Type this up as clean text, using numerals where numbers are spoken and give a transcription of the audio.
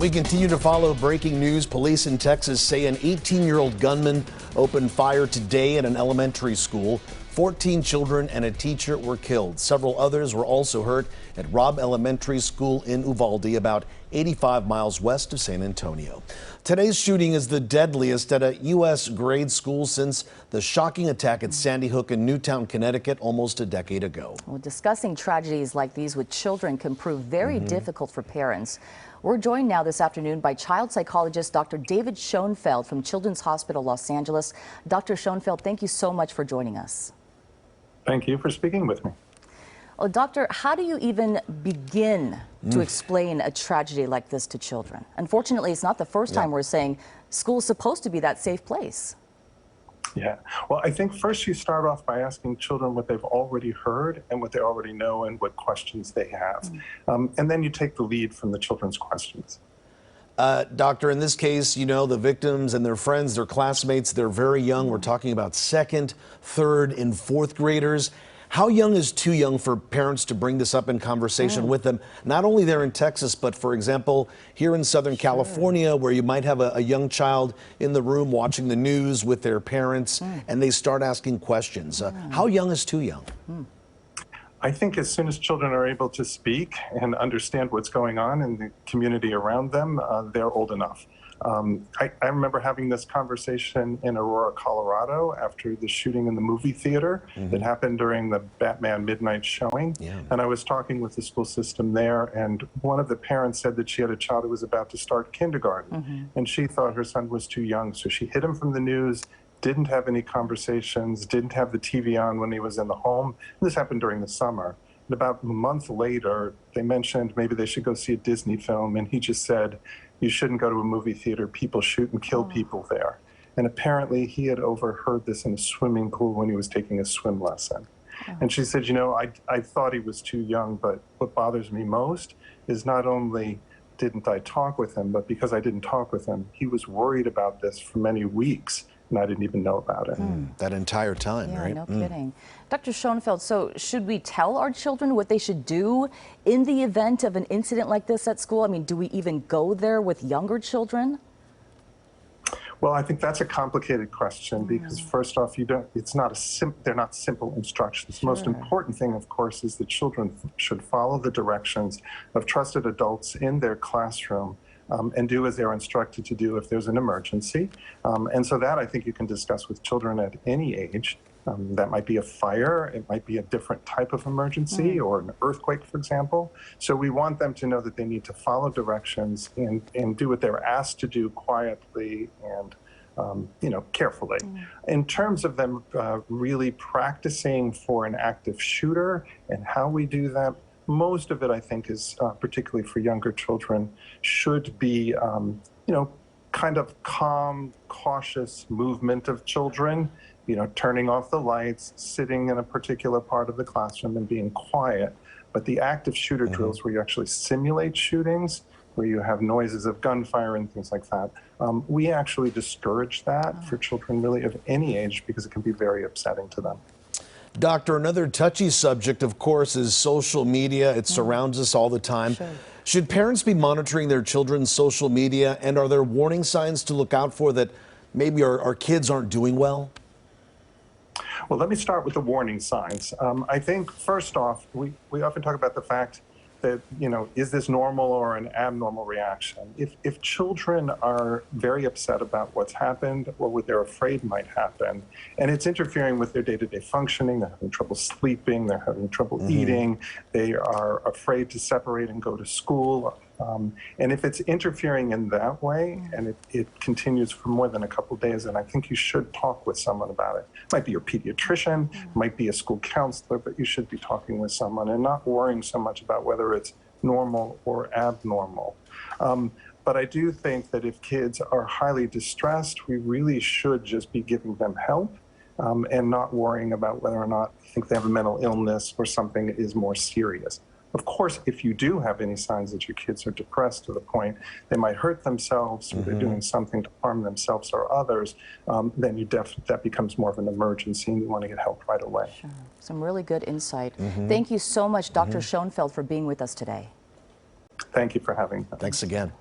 We continue to follow breaking news. Police in Texas say an 18-year-old gunman opened fire today at an elementary school. 14 children and a teacher were killed. Several others were also hurt at Robb Elementary School in Uvalde, about 85 miles west of San Antonio. Today's shooting is the deadliest at a U.S. grade school since the shocking attack at Sandy Hook in Newtown, Connecticut, almost a decade ago. Well, discussing tragedies like these with children can prove very difficult for parents. We're joined now this afternoon by child psychologist Dr. David Schonfeld from Children's Hospital Los Angeles. Dr. Schonfeld, thank you so much for joining us. Thank you for speaking with me. Well, doctor, how do you even begin to explain a tragedy like this to children? Unfortunately, it's not the first time we're saying school's supposed to be that safe place. Yeah, well, I think first you start off by asking children what they've already heard and what they already know and what questions they have. And then you take the lead from the children's questions. Doctor, in this case, you know, the victims and their friends, their classmates, they're very young. We're talking about second, third, and fourth graders. How young is too young for parents to bring this up in conversation with them? Not only there in Texas, but for example, here in Southern California, where you might have a young child in the room watching the news with their parents, and they start asking questions. How young is too young? I think as soon as children are able to speak and understand what's going on in the community around them, they're old enough. I remember having this conversation in Aurora, Colorado after the shooting in the movie theater that happened during the Batman midnight showing. And I was talking with the school system there, and one of the parents said that she had a child who was about to start kindergarten, and she thought her son was too young, so she hid him from the news, didn't have any conversations, didn't have the TV on when he was in the home. This happened during the summer. And about a month later, they mentioned maybe they should go see a Disney film, and he just said, "You shouldn't go to a movie theater. People shoot and kill people there." And apparently he had overheard this in a swimming pool when he was taking a swim lesson. And she said, you know, I thought he was too young, but what bothers me most is not only didn't I talk with him, but because I didn't talk with him, he was worried about this for many weeks, and I didn't even know about it. That entire time, right? No kidding. Dr. Schonfeld, so should we tell our children what they should do in the event of an incident like this at school? I mean, do we even go there with younger children? Well, I think that's a complicated question because first off, they're not simple instructions. The most important thing, of course, is that children should follow the directions of trusted adults in their classroom and do as they're instructed to do if there's an emergency. And so that I think you can discuss with children at any age. That might be a fire, it might be a different type of emergency or an earthquake, for example. So we want them to know that they need to follow directions and do what they're asked to do quietly and carefully. In terms of them really practicing for an active shooter and how we do that, most of it, I think, is particularly for younger children, should be, kind of calm, cautious movement of children, turning off the lights, sitting in a particular part of the classroom and being quiet. But the active shooter drills where you actually simulate shootings, where you have noises of gunfire and things like that, we actually discourage that for children really of any age because it can be very upsetting to them. Doctor, another touchy subject, of course, is social media. It surrounds us all the time. Should parents be monitoring their children's social media, and are there warning signs to look out for that maybe our kids aren't doing well? Well, let me start with the warning signs. I think, first off, we often talk about the fact that, is this normal or an abnormal reaction? If children are very upset about what's happened or what they're afraid might happen, and it's interfering with their day-to-day functioning, they're having trouble sleeping, they're having trouble eating, they are afraid to separate and go to school, and if it's interfering in that way and it continues for more than a couple of days, then I think you should talk with someone about it. It might be your pediatrician, it might be a school counselor, but you should be talking with someone and not worrying so much about whether it's normal or abnormal. But I do think that if kids are highly distressed, we really should just be giving them help and not worrying about whether or not we think they have a mental illness or something that is more serious. Of course, if you do have any signs that your kids are depressed to the point they might hurt themselves or they're doing something to harm themselves or others, then that becomes more of an emergency and you want to get help right away. Some really good insight. Thank you so much, Dr. Schonfeld, for being with us today. Thank you for having me. Thanks again.